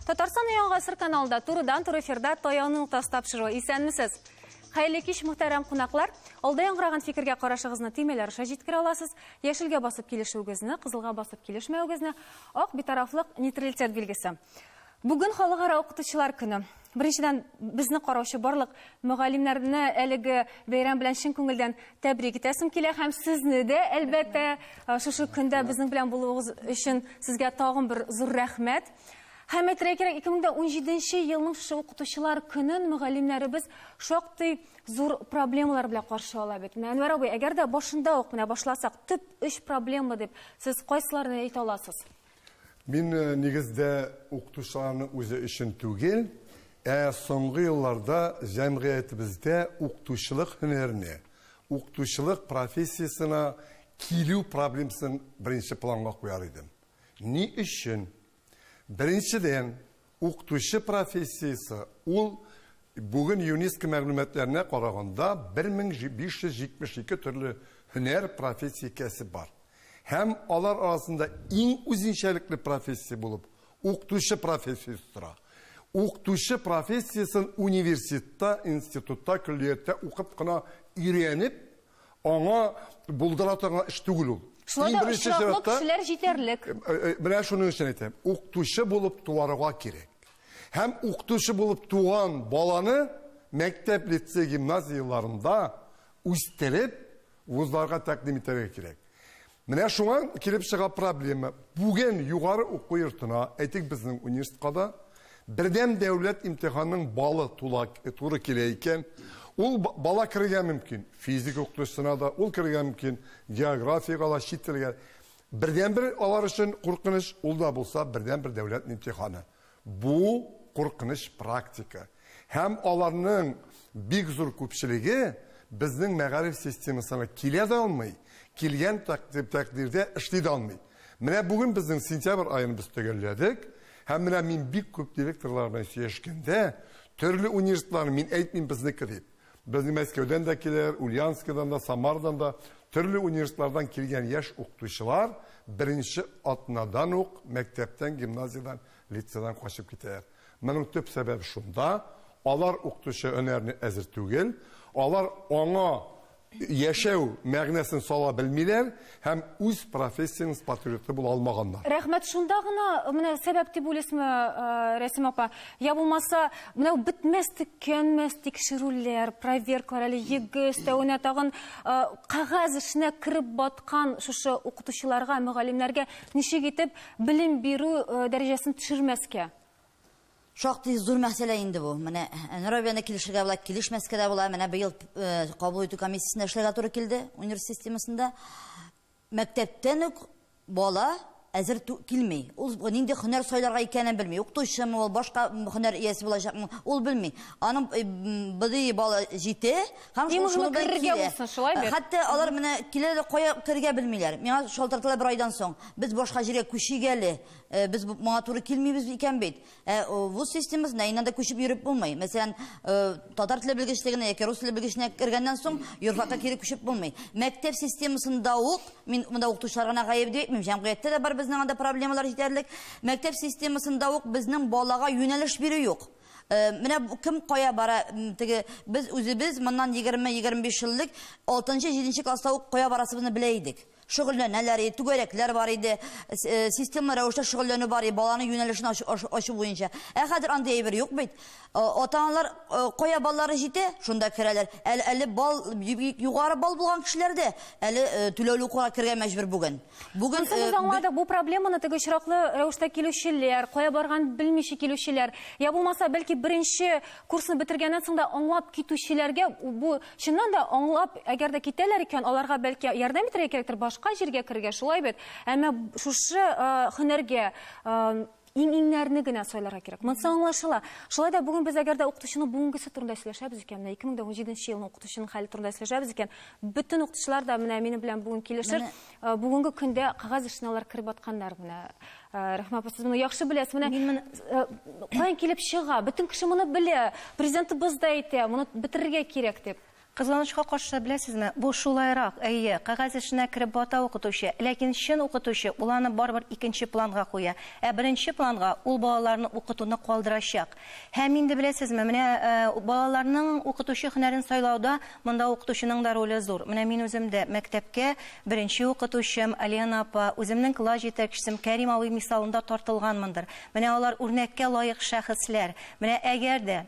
Татарстан Яңа Гасыр каналында турыдан-туры эфирда Тояның тастап шыруы. Исәнмесез? Хәйле кич, мөхтәрәм кунаклар. Алда яңгыраган фикергә карашыгызны тимәләр аша җиткерә аласыз. Яшелгә басып килешүегезне, кызылга басып килешмәүегезне, ак битарафлык нейтралитет билгесе. Бүген халыкара укытучылар көне. Беренчедән, безне караучы барлык мөгаллимнәрне әлеге бәйрәм белән чын күңелдән тәбрик итәсем килә һәм сезне дә әлбәттә шушы көндә безнең белән булуыгыз өчен сезгә тагын бер зур рәхмәт. Һәм әйтергә кирәк, 2017 елның шушы укытучылар көнен мөгаллимнәребез шактый зур проблемалар белән каршы ала бит. Әнвәр абый, әгәр дә башында ук менә башласак, төп 3 проблема дип сез кайсыларны әйтә аласыз? Мин нигездә укытучыларны үзе өчен түгел, соңгы елларда җәмгыятебездә укытучылык һөнәренә, укытучылык профессиясына килү проблемасын беренче планга куяр идем. Ни өчен? Беренчедән, укытучы профессиясе ул бүген ЮНЕСКО мәгълүматларына караганда 1572 төрле һөнәр профессия кәсеп бар. Һәм алар арасында иң үзенчәлекле профессия булып укытучы профессиясе тора. Укытучы профессиясын университетта, институтта, күллиятта укып кына өйрәнеп, аңа булдыра торган эш түгел ул. Шулай да очраклы кешеләр җитәрлек. Менә шуның өчен әйтәм, укытучы булып туарга кирәк. Һәм укытучы булып туган баланы мәктәп, лицей, гимназияларында үстереп, вузларга тәкъдим итәргә кирәк. Менә шуңа килеп чыга проблема. Бүген югары уку йортына, әйтик безнең университетка бердәм дәүләт имтиханының балы туры килә икән. Ул бала кирергә мөмкин. Физика укытучысына да, ул кирергә мөмкин. Географиягә да, чит телгә. Бердән-бер алар өчен куркыныч, ул да булса бердән-бер дәүләт имтиханы. Бу куркыныч практика. Һәм аларның бик зур күпчелеге безнең мәгариф системасына килә дә алмый, килгән тәкъдирдә эшли дә алмый. Менә бүген безнең сентябрь аен без төгәлләдек. Һәм менә мин бик күп директорлар белән сөйләшкәндә, төрле университетлар, мин әйтмим безнеке дип. Безнең Мәскәүдән дә киләләр, Ульяновскидан да, Самардан да, төрле университетлардан килгән яшь укытучылар беренче атнадан ук мәктәптән, гимназиядан, лицейдан качып китәләр. Моның төп сәбәбе шунда, алар укытучы һөнәрне әзер түгел, алар аңа яшәү мәгънәсен сала белмиләр һәм үз профессияның патриоты була алмаганнар. Рәхмәт, шунда гына менә сәбәп дип уйлыйсызмы, Рәсим апа? Я булмаса, менә бетмәс тиккәнмәс тикшерүләр, проверкалар, әле йөгес, тәүнә тагын кагаз эшенә кереп баткан шушы укытучыларга, мөгаллимнәргә ничек итеп белем бирү дәрәҗәсен төшермәскә? Шактый зур мәсьәлә инде бу. Менә Норвегиядә килешергә була, килешмәскә дә була. Менә быел кабул итү комиссиясендә эшләргә туры килде, университет системасында. Мәктәптән үк бала әзер килми. Ул нинди һөнәр сайларга икәнен белми. Укытучымы, ул башка һөнәр иясе булачакмы, ул белми. Аның быды бала җите, һәм шуны белергә булсын, шулай бит. Хәтта алар менә килә кая кергә белмиләр. Миңа шалтыртылар бер айдан соң. Без башка җиргә күчигәле, без моңа туры килмибез икән бит. Вуз системасына инде күчеп йөреп булмый. Мәсәлән, татар теле белгечлегенә яки рус теле белгечлегенә кергәннән соң юрфакка кире күчеп булмый. Мәктәп системасында ук, мин монда укытучыларга гаеп дип әйтмим, җәмгыятьтә дә бар безнең анда проблемалар җитәрлек. Мәктәп системасында ук безнең балага юнәлеш бирү юк. Менә кем кая бара, теге без үзебез моннан 20-25 еллык 6-7 класста ук кая барасыбызны белә идек. Шөгыльләнәләр, түгәрәкләр бар иде, система рәвештә шөгыльләнү бар иде, баланы юнәлешен ачу буенча. Хәзер андый әйбер юк бит. Ата-аналар кая баллары җитә, шунда керәләр. Әле бал югары бал булган кешеләрдә әле түләүле укуга кергә мәҗбүр бүген. Бүген без аңладык бу проблеманы теге очраклы рәвештә килүчеләр, кая барган белмичә килүчеләр, я булмаса бәлки беренче курсны бетергәннән соң да аңлап китүчеләргә бу чыннан да аңлап, әгәр дә китәләр икән, аларга бәлки ярдәм итәргә кирәктер, башка җиргә кергә, шулай бит. Әмма шушы һөнәргә иң-иңнәрне генә сайларга кирәк. Монысы аңлашыла. Шулай да бүген без әгәр дә укытучының бүгенгесе турында сөйләшәбез икән, 2017 елның укытучының хәле турында сөйләшәбез икән, бөтен укытучылар да менә минем белән бүген килешер. Бүгенге көндә кагаз эшенә алар киреп атканнар менә. Рәхмәт, сез моны яхшы беләсез. Менә каян килеп чыга? Бөтен кеше моны белә. Президентыбыз да әйтә, моны бетерергә кирәк дип. Кызганычка каршы беләсезме, бу шулайрак, әйе, кагаз эшенә кереп бата укытучы, ләкин чын укытучы ул аны барыбер икенче планга куя. Беренче планга ул балаларны укытуны калдырачак. Һәм инде беләсезме, менә балаларның укытучы һөнәрен сайлауда монда укытучының да роле зур. Менә мин үзем дә мәктәпкә беренче укытучым Алена апа, үземнең класс җитәкчесем Кәрим абый мисалында тартылганмындыр. Менә алар үрнәккә лаек шәхесләр. Менә әгәр дә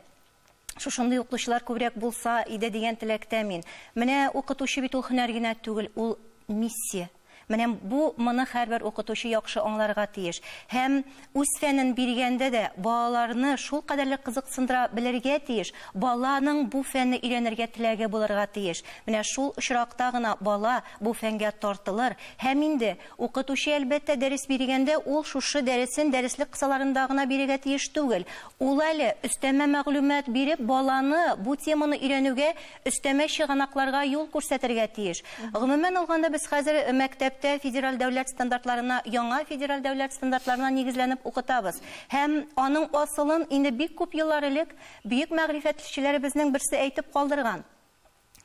шушындай укытучылар күбрәк булса иде дигән теләктә мин. Менә укытучы бит ул һөнәр генә түгел, ул миссия. Менә бу моны һәрбер укытучы яхшы аңларга тиеш. Һәм үз фәнен биргәндә дә балаларны шул кадәрле кызыксындыра белергә тиеш. Баланың бу фәнне өйрәнергә теләге булырга тиеш. Менә шул очракта гына бала бу фәнгә тартылыр. Һәм инде укытучы әлбәттә дәрес биргәндә ул шушы дәресен дәреслек кысаларында гына бирергә тиеш түгел. Ул әле өстәмә мәгълүмат биреп баланы бу теманы өйрәнүгә өстәмә чыганакларга юл күрсәтергә тиеш. Гомумән алганда без хәзер мәктәп федераль дәүләт стандартларына, яңа федераль дәүләт стандартларына нигезләнеп укытабыз. Һәм аның асылын инде бик күп еллар элек бөек мәгърифәтчеләребезнең берсе әйтеп калдырган.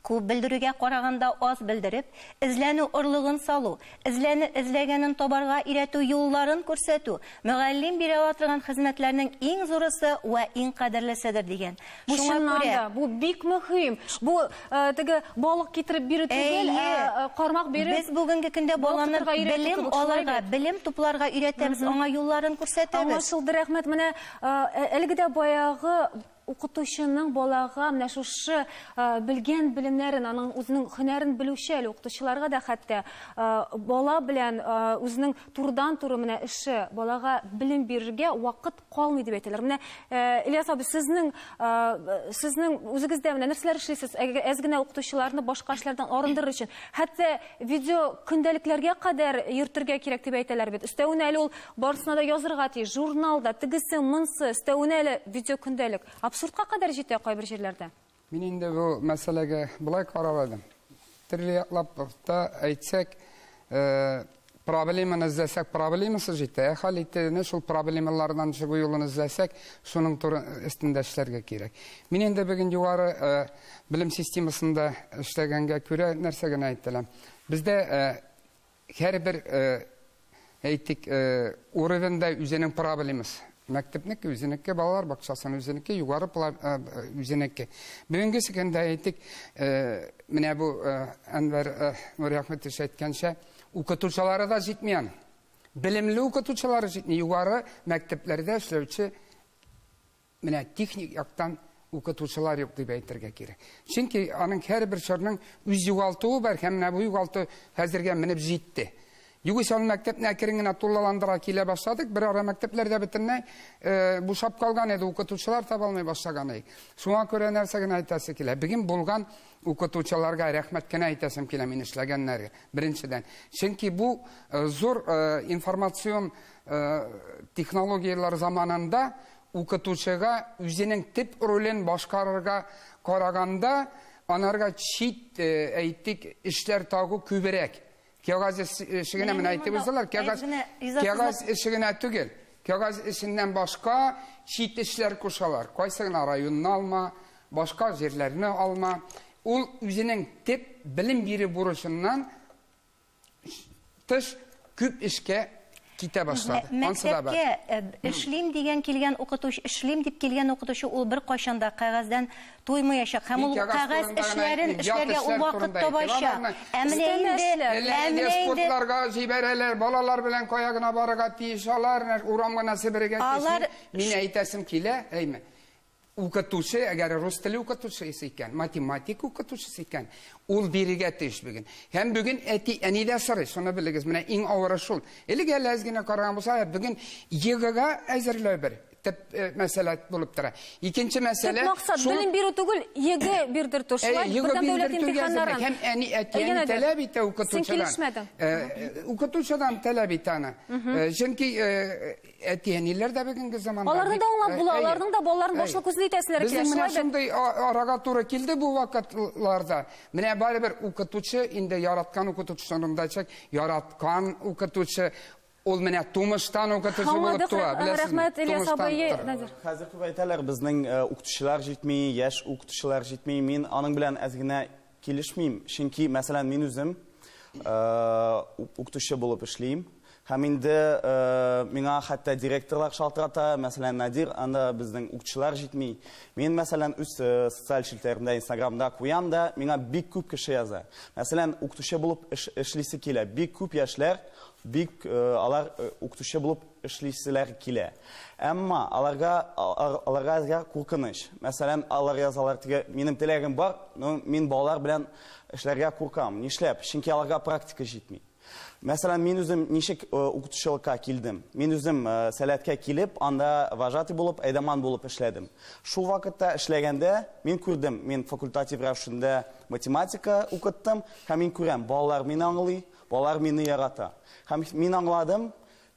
Күп белдерүгә караганда аз белдереп, эзләнү орлыгын салу, эзләгәнен табарга иретү юлларын күрсәтү, мөгаллим бирә ала торган хезмәтләрнең иң зурысы ва иң кадерлеседер дигән. Шуңа күрә бу бик мөһим. Бу теге балык китереп бирү түгел, кармак биреп. Без бүгенге көндә баланы белем алырга, белем тупларга өйрәтәбез, аңа юлларын күрсәтәбез. Аңлашылды, рәхмәт. Менә әлегедә баягы укытучының балага менә шушы белгән белемнәрен, аның үзенең һөнәрен белүче әле укытучыларга да хәтта бала белән үзенең турыдан-туры менә эше, балага белем бирергә вакыт калмый дип әйтәләр. Менә Ильяс абый, сезнең үзегездә менә нәрсәләр эшлисез? Әз генә укытучыларны башка эшләрдән арындырыр өчен, хәтта видео көндәлекләргә кадәр йөртергә кирәк дип әйтәләр бит. Өстәвенә әле ул барысына да язырга тиеш, журналда, тегесе, монсы, өстәвенә әле видео көндәлек. Абсурдка кадәр җитә кайбер җирләрдә. Мин инде бу мәсьәләгә булай карадым. Төрле яклап та әйтсәк, проблеманы эзләсәк, проблемасы җитә. Хәл итә, шул проблемалардан чыгу юлын эзләсәк, шуның өстендә эшләргә кирәк. Мин инде бүген югары белем системасында эшләгәнгә күрә нәрсә генә әйтәләм. Бездә һәрбер әйтик уровеньда үзенең проблемасы. Мәктәпнеке үзенеке, балалар бакчасын үзенеке, югары үзенеке. Бүгенге көндә әйтик, менә бу Әнвәр Нурәхмәтов әйткәнчә, укытучылары да җитмәгән. Белемле укытучылары җитми, югары мәктәпләрдә эшләүче менә техник яктан укытучылар юк дип әйтергә кирәк. Чөнки аның һәрбер чорның үз югалтуы бар, һәм менә бу югалту хәзергә менеп җитте. Югыйсә мәктәпне әкрен тулыландыра килә башладык. Бер ара мәктәпләрдә бөтенләй бушап калган иде, укытучылар таба алмый башлаган иде. Шуңа күрә нәрсә генә әйтәсе килә. Бүген булган укытучыларга рәхмәт кенә әйтәсем килә мин эшләгәннәргә. Беренчедән, чөнки бу зур информацион технологиялар заманында укытучыга үзенең төп ролен башкарырга караганда анарга чит әйтик эшләр тагы күбрәк. Кәгазь эшенә менә әйтеп үзләр, кәгазь эшенә түгел. Кәгазь эшеннән башка чит эшләр кушалар. Кайсы гына районны алма, башка җирләрне алма. Ул үзенең төп белем бирү бурычыннан тыш күп эшкә китә башлады. Мәктәпкә эшлим дигән килгән укытучы, эшлим дип килгән укытучы ул бер кайчанда кәгазьдән туймаячак. Һәм ул кәгазь эшләргә ул вакыт табачак. Әминә спортларга җибәрәләр, балалар белән кая гына барырга тиеш, алар урамга насибергә тиеш. Мин әйтәсем килә, әйме. Укытучы, әгәр рус теле укытучы икән, математик укытучысы икән, ул бирергә тиеш бүген. Һәм бүген әни дә сорый, шуны белегез, менә иң авыры шул. Элегә ләзгенә караган булса, бүген ЕГЭга әзерләү бер мәсьәлә булып тора. Икенче мәсьәлә, максат белем бирү түгел, ЕГЭ бирдертү. Шулай бердәм дәүләт имтиханнарын. Һәм әни таләп итә укытучыдан. Укытучыдан таләп итә аны. Чөнки әтиәниләр дә бүгенге заманда аларны да аңлап була, аларның да балаларын башлы күзле итәселәр кирәк. Безнең менә шундый арага туры килде бу вакытларда. Менә барыбер укытучы инде яраткан укытучысында чак, яраткан укытучы ул менә тумыштан укытучы булып туа, беләсезме? Рәхмәт, Ильяс абый. Хәзер күп әйтәләр, безнең укытучылар җитми, яшь укытучылар җитми. Мин аның белән әз генә келішмеймін. Чөнки, мәсәлән, мен үзем укытучы булып эшлим. Һәм инде миңа хәтта директорлар шалтырата, мәсәлән, Надир, анда безнең укытучылар җитми. Мен, мәсәлән, үз социаль челтәрендә, Инстаграмда куям да, миңа бик күп кеше яза. Мәсәлән, укытучы булып эшлисе килә. Бик күп яшьләр, алар укытучы булып эшлиселәр килә. Әмма аларга куркыныч. Мәсәлән, алар язалар, минем теләгем бар, но мин балалар белән эшләргә куркам. Нишләп? Чөнки аларга практика җитми. Мәсәлән, мин үзем ничек укытучылыкка килдем. Мин үзем сәләткә килеп, анда вожатый булып, әйдәман булып эшләдем. Шул вакытта эшләгәндә мин күрдем, мин факультатив рәвешендә математика укыттым, һәм мин күрәм, балалар мине аңлый, балалар мине ярата. Һәм мин аңладым,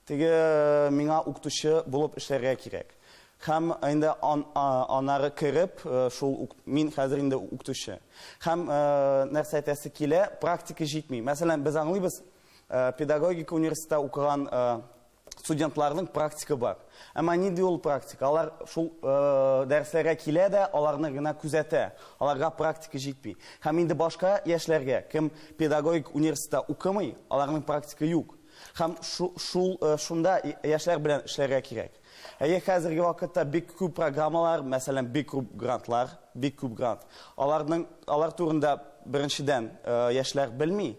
миңа укытучы булып эшләргә кирәк. Һәм инде анары кереп, мин хәзер инде укытучы. Һәм нәрсә әйтәсе килә, практика җитми. Мәсәлән, без аңлыйбыз, педагогика университетта укыган студентларның практика бар. Әмма нинди ул практика? Алар шул дәресләргә килә дә, аларны гына күзәтә. Аларга практика җитми. Һәм инде башка яшьләргә, кем педагогик университетта укымый, аларның практика юк. Һәм шунда яшьләр белән эшләргә кирәк. Хәзерге вакытта бик күп программалар, мәсәлән, бик күп грантлар, бик күп грант. Алар турында беренчедән яшьләр белми.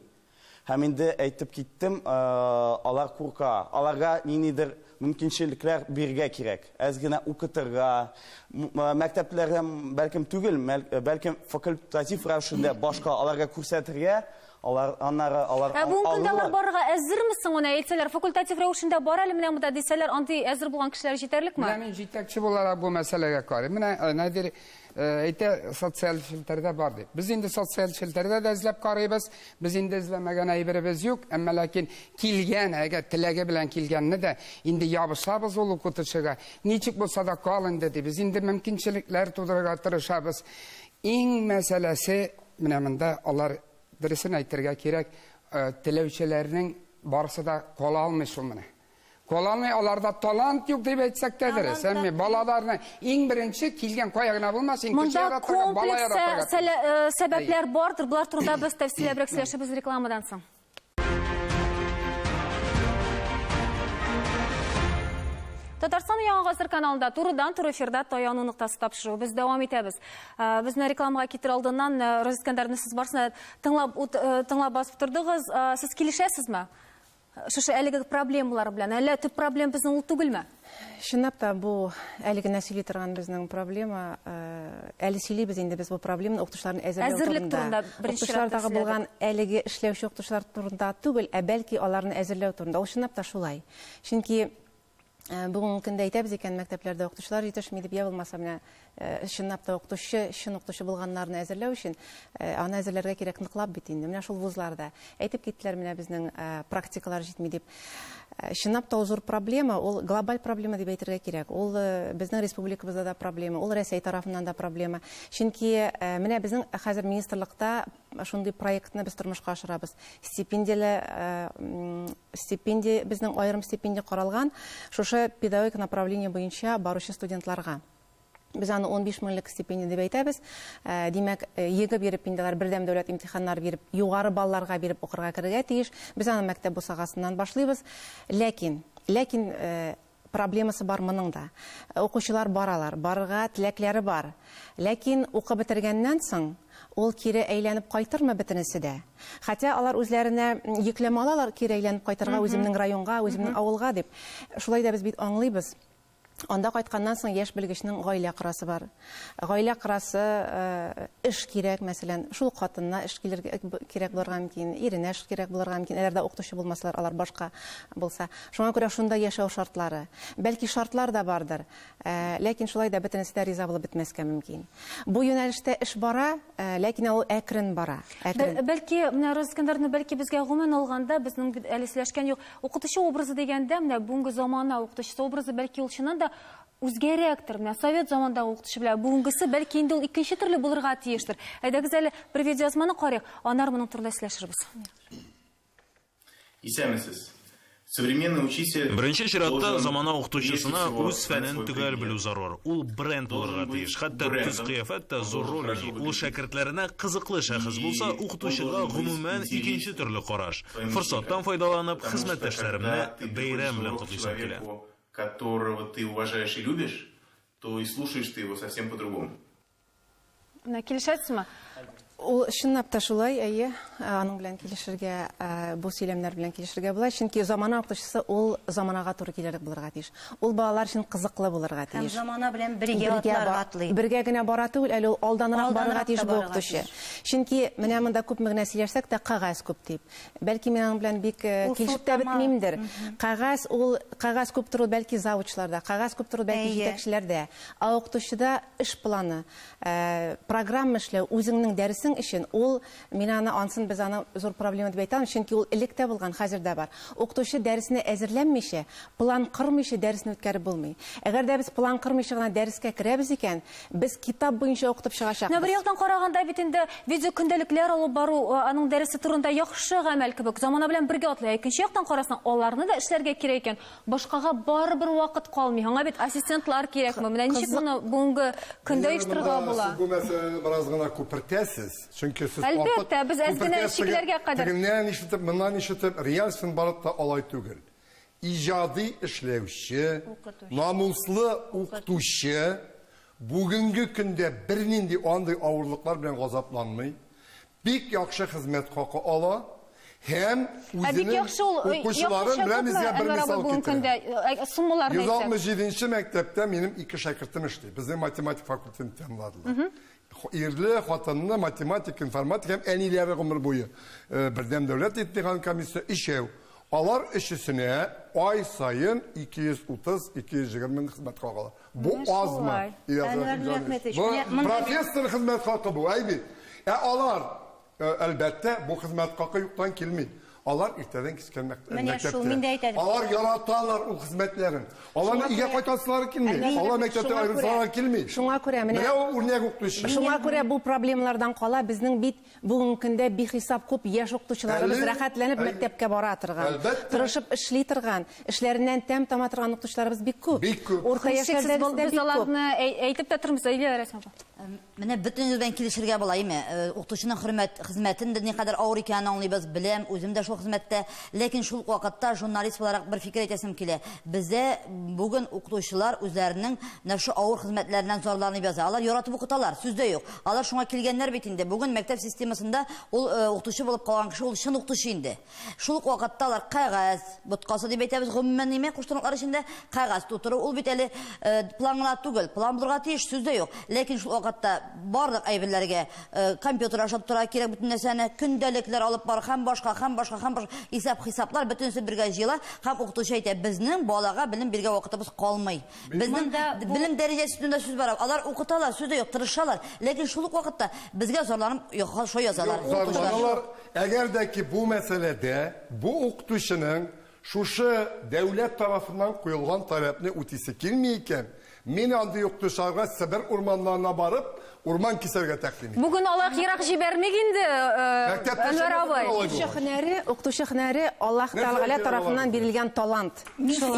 Һәм инде әйтеп киттем, алар курка. Аларга ниндидер мөмкинчелекләр бирергә кирәк. Әз генә укытырга, мәктәпләрдә бәлкем түгел, бәлкем факультатив рәвешендә башка аларга күрсәтергә, алар Бүгенге көндә алар барырга әзермесең, уны әйтсәләр, факультатив рәвешендә бар әле менә монда дисәләр, андый әзер булган кешеләр җитәрлекме? Менә мин җитәкче буларак бу мәсьәләгә карыйм. Менә Надир әйтә, социаль челтәрдә бар дип. Без инде социаль челтәрдә дә эзләп карыйбыз. Без инде эзләмәгән әйберебез юк. Әмма ләкин килгән, әгәр теләге белән килгәнне дә инде ябышабыз ул укытучыга. Ничек булса да кал инде дибез. Инде мөмкинчелекләр тудырырга тырышабыз. Иң мәсьәләсе менә монда алар дөресен әйтергә кирәк, теләүчеләрнең барысы да кала алмый шул менә. Кала алмый, аларда талант юк дип әйтсәк тә дөрес. Әмма балаларны иң беренче килгән кая гына булмасын, көче яратырга, бала яратырга. Монда сәбәпләр бардыр. Булар турында без тәфсилләбрәк сөйләшәбез рекламадан соң. Татарстан Яңа Гасыр каналында турыдан-туры эфирда Таяну нуктасы тапшыру. Без дәвам итәбез. Безне рекламага китер алдыннан Розискандарны сез барсына тыңлап басып тордыгыз. Сез килешәсезме? Шушы әлеге проблемалар белән, әллә төп проблема безнең ул түгелме? Чынлап та бу әлеге сөйли торган безнең проблема, әле сөйлибез инде без бу проблеманы укытучыларны әзерләү турында. Укытучылардагы булган әлеге эшләүче укытучылар турында түгел, бәлки аларны әзерләү турында. Ул чынлап та шулай. Чөнки бүгенге көндә әйтәбез икән, мәктәпләрдә укытучылар җитешми дип, я булмаса менә чынлап та чын укытучы булганнарны әзерләү өчен аны әзерләргә кирәк ныклап бит инде. Менә шул вузларда әйтеп киттеләр, менә безнең практикалар җитми дип. Чынлап та зур проблема, ул глобаль проблема дип әйтергә кирәк. Ул безнең республикабызда да проблема, ул Россия тарафыннан да проблема. Чөнки менә безнең хәзер министрлыкта шундый проектны без тормышка ашырабыз. Стипендия безнең аерым стипендия каралган, шушы педагогик направление буенча баручы студентларга. Без аны 15 меңлек стипендия дип әйтәбез. Димәк, егып биреп инделәр, бердәм дәүләт имтиханнар биреп, югары балларга биреп укырга керергә тиеш. Без аны мәктәп бусагасыннан башлыйбыз. Ләкин проблемасы бар моның да. Укучылар баралар, барырга теләкләре бар. Ләкин укып бетергәннән соң ул кире әйләнеп кайтырмы бөтенесе дә. Хәтта алар үзләренә йөкләмә алалар, кире әйләнеп кайтырга, үземнең районга, үземнең авылга дип. Шулай да без бит аңлыйбыз. Анда кайтканнан соң яшь белгечнең гаилә кырасы бар. Гаилә кырасы эш кирәк, мәсәлән, шул хатынна эш кирәк булырга мөмкин, иренә эш кирәк булырга мөмкин, әләрдә укытучы булмаслар, алар башка булса. Шуңа күрә шунда яшәү шартлары. Бәлки шартлар да бардыр, ләкин шулай да бөтенесе дә риза булып бетмәскә мөмкин. Бу юнәлештә эш бара, ләкин ул әкрен бара. Бәлки менә Розискандарны безгә гомумән алганда безнең әле сөйләшкән юк. Укытучы образы дигәндә, менә бүгенге замана укытучысы образы бәлки ул чыннан да үзгәрәктер. Менә совет замандагы укытучы белән бүгенгесе бәлки инде ул икенче төрле булырга тиештер. Әйдәгез әле бер видеоязманы карыйк, аннары моның турында сөйләшербез. Исәнмесез. Современный учитель Birinchi shiratda должен zamona прежде o'qituvchisini всего o'z знать fanin свой tugal предмет. biluv zarur. U brend bo'lirga быть tegish. Hatto brendом, tuz qiyofatda он zo'r должен rol хорошо o'ynaydi. U выглядеть. shogirdlarına qiziqli shaxs bo'lsa, И o'qituvchiga он должен быть umuman интересен ikkinchi turli qarash. своим Fursatdan ученикам. foydalanib, Потому что xizmatdoshlarimni когда ты bayram приходишь на bilan урок qutlashim keladi. человеку, которого ты уважаешь и любишь, то и слушаешь ты его совсем по-другому. Kelishasizmi? Ул чынлап та шулай, әйе, аның белән килешергә, бу сөйләмнәр белән килешергә була. Чөнки замана укытучысы ул заманага туры килерлек булырга тиеш. Ул балалар өчен кызыклы булырга Һәм тиеш. замана белән бергә атларга атлый. Бергә генә бара түгел, әле ул алданрак барырга тиеш бу укытучы. Чөнки менә монда күп генә сөйләшсәк тә кагаз күп дип. Бәлки мин аның белән бик килешеп тә бетмимдер. Кагаз ул кагаз күп тору бәлки завучларда, кагаз күп тору бәлки җитәкчеләрдә. Ә укытучыда эш планы, программа эшләү, үзеңнең дәресең өчен ул мин аны ансын без аны зур проблема дип әйтәм, чөнки ул электә булган, хәзердә бар. Укытучы дәресне әзерләнмичә, план кырмыйча дәресне үткәреп булмый. Әгәр дә без план кырмыйча гына дәрескә керәбез икән, без китап буенча укытып чыгачакбыз. Бер яктан караганда бит инде видео көндәлекләр алып бару аның дәресе турында яхшы гамәл кебек. Замана белән бергә атлый. Икенче яктан карасаң, аларны да эшләргә кирәк икән. Башкага барыбер вакыт калмый. Аңа бит ассистентлар кирәкме? Менә ничек моны бүгенге көндә оештырырга була? Бу мәсьәләне бераз гына күпертәсез. Чөнки сез Әлбәттә, без әз генә шикләргә кадәр. Тегеннән ишетеп, моннан ишетеп, реальсын барып та алай түгел. Иҗади эшләүче, намуслы укытучы бүгенге көндә бернинди андый авырлыклар белән газапланмый. Бик яхшы хезмәт хакы ала. Һәм Бик яхшы ул укучыларын белән безгә бер мисал бүгенге китерәм. көндә суммаларны әйтсәк. 167-нче мәктәптә минем 2 шәкертем эшли. Безнең математик факультетын тәмамладылар. Ирле, хатынны, математик, информатик һәм әниләре гомер буе бердәм дәүләт имтихан комиссиясе ишәү. Алар эшесенә ай сайын 230-220 мең хезмәт хакы ала. Бу азмы? Бу профессор хезмәт хакы бу, әйбит. Алар әлбәттә бу хезмәт хакы юктан килми. Алар иртәдән кичкән мәктәптә. Алар яраталар ул хезмәтләрен. Аларны игә кайтасылары килми. Алар мәктәптә аерылсалар килми. Шуңа күрә менә үрнәк укытучы. Шуңа күрә бу проблемалардан кала безнең бит бүгенге көндә бихисап күп яшь укытучыларыбыз рәхәтләнеп мәктәпкә бара торган. Тырышып эшли торган, эшләреннән тәм тама торган укытучыларыбыз бик күп. Урта яшьләрдә без аларны әйтеп тә тормыз, Илия Рәсмов. Менә бөтенебез белән килешергә була, име? Укытучының хезмәтен дә ни кадәр авыр икәнен аңлыйбыз, беләм, үзем дә шул хезмәттә, ләкин шул вакытта журналист буларак бер фикер әйтәсем килә. Бездә бүген укытучылар үзләренең нәшә авыр хезмәтләреннән зарланып яза. Алар яратып укыталар, сүздә юк. Алар шуңа килгәннәр бит инде. Бүген мәктәп системасында ул укытучы булып калган кеше ул чын укытучы инде. Шул вакытта алар кагаз, боткасы дип әйтәбез, гомумән нимә куштырыклар эчендә кагаз тутыру, ул бит әле планлана түгел, план булырга тиеш, сүздә юк. Ләкин шул вакытта барлык әйберләргә компьютер ашап тора кирәк, бөтен нәрсәне көндәлекләр алып бар, һәм башка хисаплар бөтенесе бергә җыела, һәм укытучы әйтә, безнең балага белем биргә вакытыбыз калмый. Безнең белем дәрәҗәсе үстендә сүз бара. Алар укыталар, сүздә юк, тырышалар, ләкин шул ук вакытта безгә зарланып шул язалар. Әгәр дә ки бу мәсьәләдә бу укытучының шушы дәүләт тарафыннан куелган таләпне үтисе килми икән, мин андый укытучыларга Себер урманнарына барып, урман кисәргә тәкъдим итәм. Бүген алар ерак җибәрмик инде, Әнвәр абай. Укытучы һөнәре Аллаһ Тәгалә тарафыннан бирелгән талант.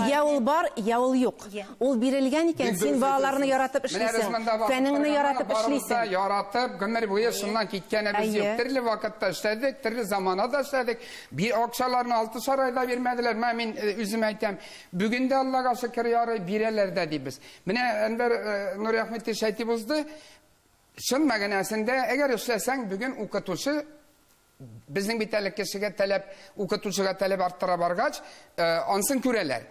Я ул бар, я ул юк. Ул бирелгән икән, син балаларны яратып эшлисең, фәнеңне яратып эшлисең. Яратып, гомер буе шуннан киткәнебез юк. Төрле вакытта эшләдек, төрле заманада эшләдек. Bir акчаларны 6 айда бирмәделәр. Мин үзем әйтәм, бүген дә Аллага шөкер ярый бирәләр дә дибез. Менә Әнвәр Нури Әхмәтов әйтеп узды. Шын мәгънәсендә, әгәр эшләсәң, бүген укытучы безнең бит әле кешегә таләп, укытучыга таләп арттыра баргач, ансын күрәләр.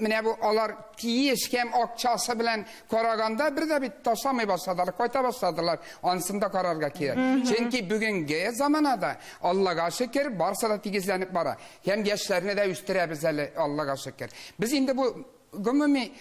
Менә бу алар тиеш һәм акчасы белән караганда бер дә бит ташламый башладылар, кайта башладылар. Ансында карарга кирәк. Чөнки бүгенге заманада Аллага шөкер барса да тигезләнеп бара. Һәм яшьләрне дә үстерәбез әле, Аллага шөкер. Без инде бу гомуми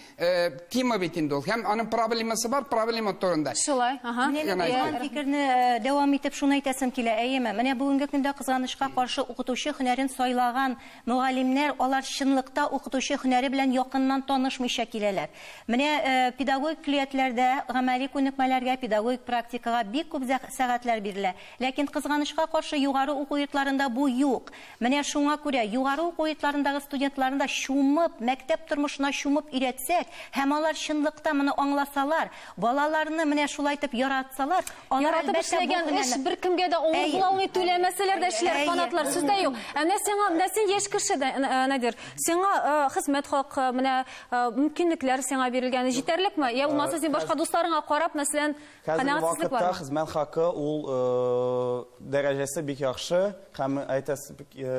тема бит инде ул. Һәм аның проблемасы бар, проблема турында. Шулай, аха. Менә фикерне дәвам итеп шуны әйтәсем килә, әйеме. Менә бүгенге көндә кызганычка каршы укытучы һөнәрен сайлаган мөгаллимнәр, алар чынлыкта укытучы һөнәре белән якыннан танышмыйча киләләр. Менә педагогик клиентләрдә гамәли күнекмәләргә, педагогик практикага бик күп сәгатьләр бирелә. Ләкин кызганычка каршы югары уку йортларында бу юк. Менә шуңа күрә югары уку йортларындагы студентларында шумып, мәктәп тормышына шумып иретсәк, һәм алар чынлыкта моны аңласалар, балаларны менә шулай итеп яратсалар, Яратып эшләгән эш беркемгә дә авыр була алмый, түләмәсәләр дә эшләр, канатлар сүздә юк. Менә син яшь кеше Надир, сиңа хезмәт хакы, менә мөмкинлекләр сиңа бирелгән, җитәрлекме? Я булмаса син башка дусларыңа карап, мәсәлән, канәгатьсезлек бармы? Хезмәт хакы ул дәрәҗәсе бик яхшы, һәм әйтәсе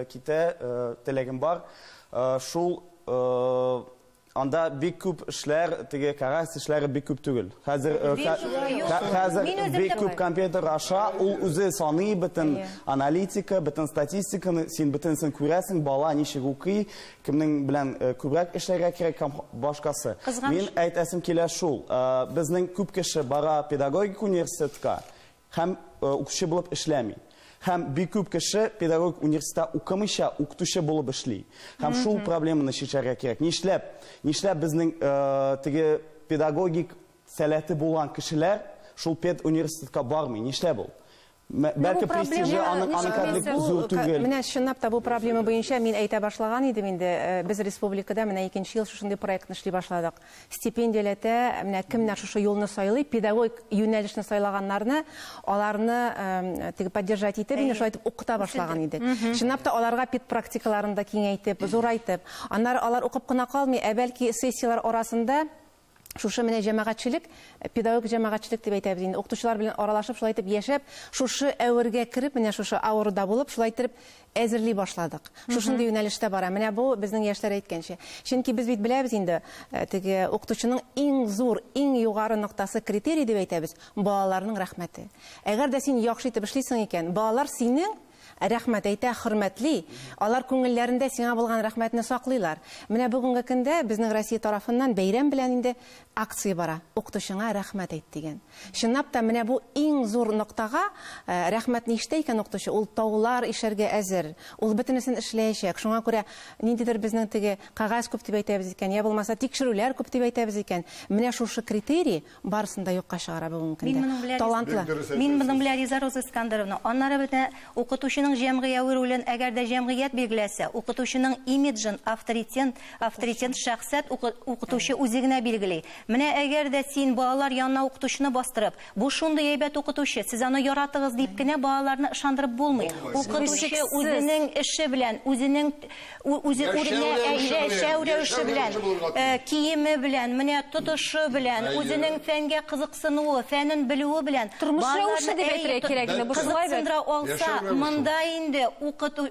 китә, теләгем бар. Шул анда бик күп эшләр, теге кагаз эшләре бик күп түгел. Хәзер бик күп компьютер аша, ул үзе саный бөтен аналитика, бөтен статистиканы, син бөтенсен күрәсең, бала ничек укый, кемнең белән күбрәк эшләргә кирәк һәм башкасы. Мин әйтәсем килә шул, безнең күп кеше бара педагогик университетка һәм укучы булып эшләми. Һәм бик күп кеше педагогик университетта укымыйча укытучы булып эшли. Һәм шул проблеманы чишәргә кирәк. Нишләп безнең теге педагогик сәләте булган кешеләр шул пед университетка бармый? Нишләп ул? Бәлки престижи аның кадәр зур түгел. Менә чынлап та бу проблема буенча мин әйтә башлаган идем инде. Без республикада менә 2нче ел шушындый проектны эшли башладык. Стипендияләтә, менә кемнәр шушы юлны сайлый, педагогик юнәлешне сайлаганнарны, аларны теге поддержать итеп, инде шулай итеп укыта башлаган идек. Чынлап та аларга пед практикаларын да киңәйтеп, зурайтып, аннары алар укып кына калмый, бәлки сессиялар арасында шушы менә җәмәгатьчелек, педагогик җәмәгатьчелек дип әйтәбез инде. Укытучылар белән аралашып, шулай итеп яшәп, шушы әвергә кереп, менә шушы авырда булып, шулай итеп әзерли башладык. Шушындый юнәлештә бара. Менә бу безнең яшьләр әйткәнчә. Чөнки без бит беләбез инде, теге укытучының иң зур, иң югары ноктасы критерий дип әйтәбез, балаларның рәхмәте. Әгәр дә син яхшы итеп эшлисең икән, балалар синең рәхмәт әйтә, хөрмәтли, алар күңелләрендә сиңа булган рәхмәтне саклыйлар. Менә бүгенге көндә безнең Россия тарафыннан бәйрәм белән инде акция бара. Укытучыңа рәхмәт әйт дигән. Чынлап та менә бу иң зур ноктага рәхмәт ништә икән укытучы? Ул таулар ишәргә әзер. Ул бөтенесен эшләячәк. Шуңа күрә ниндидер безнең теге кагаз күп дип әйтәбез икән, я булмаса тикшерүләр күп дип әйтәбез икән. Менә шушы критерий барысын да юкка чыгара бүгенге көндә. Талантлы. Мин моның белән Риза Роза Искәндәровна, аннары бит укытучының җәмгыять ролен әгәр дә җәмгыять билгеләсә, укытучының имиджын, авторитет шәхсәт укытучы үзе генә билгели. Менә әгәр дә син балалар янына укытучыны бастырып, бу шундый әйбәт укытучы, сез аны яратыгыз дип кенә балаларны ышандырып булмый. Укытучы үзенең эше белән, үзенең яшәү белән, киеме белән, менә тотышы белән, үзенең фәнгә кызыксынуы, фәнен белүе белән, тормыш рәвеше дип әйтергә кирәк инде, бу шулай бит. Алса, монда инде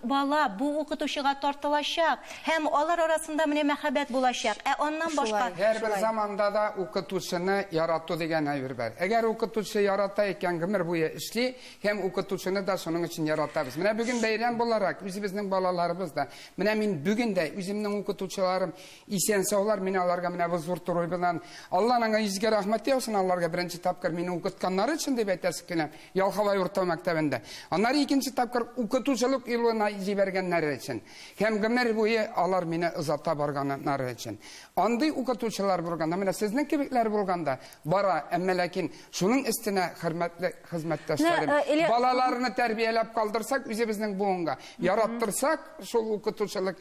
бала бу укытучыга тартылачак, һәм алар арасында менә мәхәббәт булачак. Аннан башка Һәр заманда да укытучыны ярату дигән әйбер бар. Әгәр укытучы ярата икән, гомер буе эшли, һәм укытучыны да шуның өчен яратабыз. Менә бүген бәйрәм буларак үзебезнең балаларыбыз да, менә мин бүген дә үземнең укытучыларым исән-саулар, мин аларга менә бу зур туры белән Аллаһның изге рәхмәте яусын, аларга беренче тапкыр мине укытканнары өчен дип әйтәсе кенә, Ялхавай урта мәктәбендә. Аннары икенче тапкыр укытучылык юлына җибәргәннәре өчен. Һәм гомер буе алар мине озата барганнары өчен. Андый укытучылар булганда, менә сезнең кебекләр булганда бара, әмма ләкин шуның өстенә хөрмәтле хезмәттәшләрем, балаларны тәрбияләп калдырсак, үзебезнең буынга яраттырсак, шул укытучылык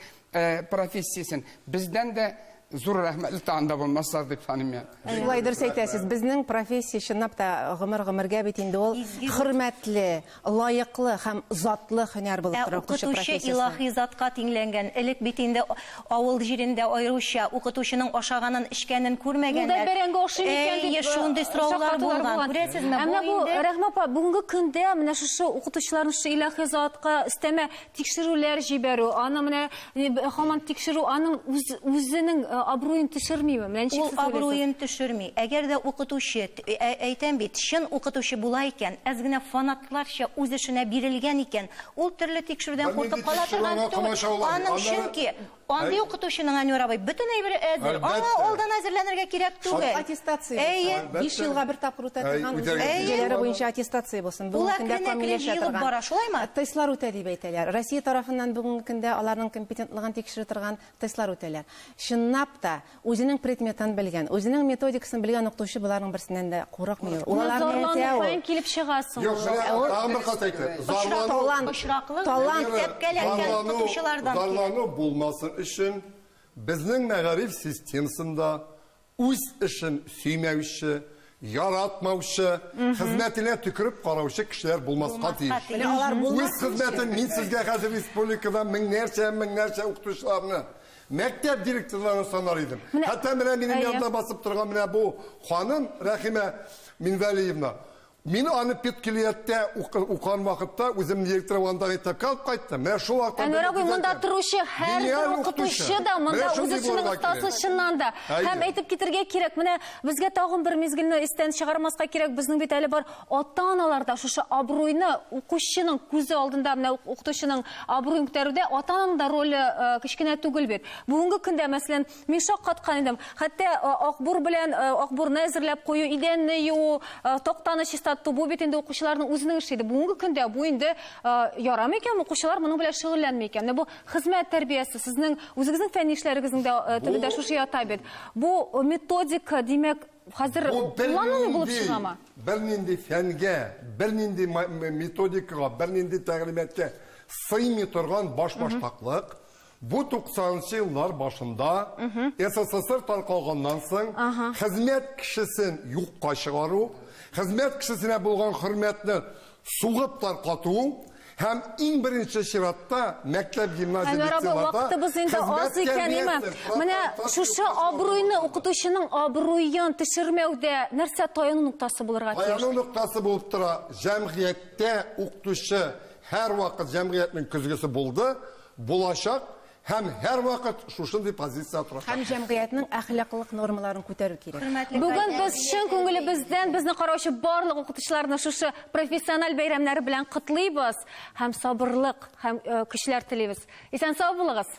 профессиясын бездән дә зур рәхмәтле таңда булмаслар дип саныйм. Шулай дөрес әйтәсез. Безнең профессия чынлап та гомергә бит инде ул хөрмәтле, лаеклы һәм затлы һөнәр булып тора укытучы профессиясе. Илаһи затка тиңләнгән. Элек бит инде авыл җирендә аеруча укытучының ашаганын, эчкәнен күрмәгәннәр. Ул да бәрәңгә ашый икән дип шундый сораулар булган. Күрәсезме? Әмма бу Рәхмә апа, бүгенге көндә менә шушы укытучыларны шушы илаһи затка өстәмә тикшерүләр җибәрү, аны менә һаман тикшерү, аның үзенең абруен төшермиме? Ул абруен төшерми. Әгәр дә укытучы, әйтәм бит, чын укытучы була икән, әз генә фанатларча үз эшенә бирелгән икән, ул төрле тикшерүдән куркып кала торган түгел. Аның чөнки Андый укытучының Нурабай бөтен әйбер әзер. Әлбәттә. Аңа алдан әзерләнергә кирәк түгел. Аттестация Әйе. булсын. 5 елга бер тапкыр үтә торган Әйе. нәтиҗәләре буенча аттестация булсын. Улар Бүгенге көндә көнә камилләшә җыелып бара, шулаймы? Тестлар үтә дип әйтәләр. Россия тарафыннан бүгенге көндә аларның компетентлыгын тикшерә торган тестлар үтәләр. Чынлап та үзенең предметын белгән, үзенең методикасын белгән укытучы буларның берсеннән дә курыкмый. Зорланудан килеп чыгасың. Yok, tağım bir kat ekle. Талант тәпкәләнгән укытучылардан. Zarlanı bulması için bizning мәгариф системасында үз işin сөймәүче, яратмаучы, хезмәтенә төкереп караучы кешеләр булмаска тиеш. Үз хезмәтен мин сезгә хәзер республикада меңнәрчә укытучыларны мәктәп директорларын санар идем. Хәтта менә минем янымда басып торган менә бу ханым Рәхимә Минвәлиевна. Мин аны Петкилиятта укыган вакытта үзем директор ванда мәктәпкә алып кайттым. Менә шул вакытта. Әнвәр абый, монда торучы һәр укытучы да монда үзенең остасы чыннан да. Һәм әйтеп китергә кирәк, менә безгә тагын бер мизгелне истән чыгармаска кирәк. Безнең бит әле бар ата-аналарда шушы абруйны укучының күзе алдында менә укытучының абруйын күтәрүдә ата-ананың да роле кичкенә түгел бит. Бүгенге көндә мәсәлән мин шаккаткан идем. Хәтта акбур белән акбурны әзерләп кую, идәнне юу, токтаны чиста бу бит инде укучыларның үзенең эше иде. Бүгенге көндә бу инде ярамый икән, укучылар моның белән шөгыльләнмәй икән. Бу хезмәт тәрбиясе, сезнең үзегезнең фәнни эшләрегезнең дә төбендә шушы ята бит. Бу методика, димәк, хәзер кулланылмый булып чыгамы? Бернинди фәнгә, бернинди методикага, бернинди тәгълиматкә сыймый торган баш-баштаклык. Бу 90-нчы еллар башында СССР таркалганнан соң хезмәт кешесен юкка чыгару, хезмәт кешесенә булган хөрмәтне сугып таркату һәм иң беренче чиратта мәктәп гимназияларда вакытыбыз инде аз икән, име? Менә шушы абруйны, укытучының абруйын төшермәүдә нәрсә таяну нуктасы булырга тиеш? Таяну нуктасы булып тора. Җәмгыятьтә укытучы һәр вакыт җәмгыятьнең күзгесе булды, булачак. Һәм һәр вакыт шушындый позиция тора. Һәм җәмгыятьнең әхлаклык нормаларын күтәрү кирәк. Бүген без чын күңелебездән безне караучы барлык укытучыларны шушы профессиональ бәйрәмнәре белән котлыйбыз һәм сабырлык һәм көчләр телибез. Исән сау булыгыз.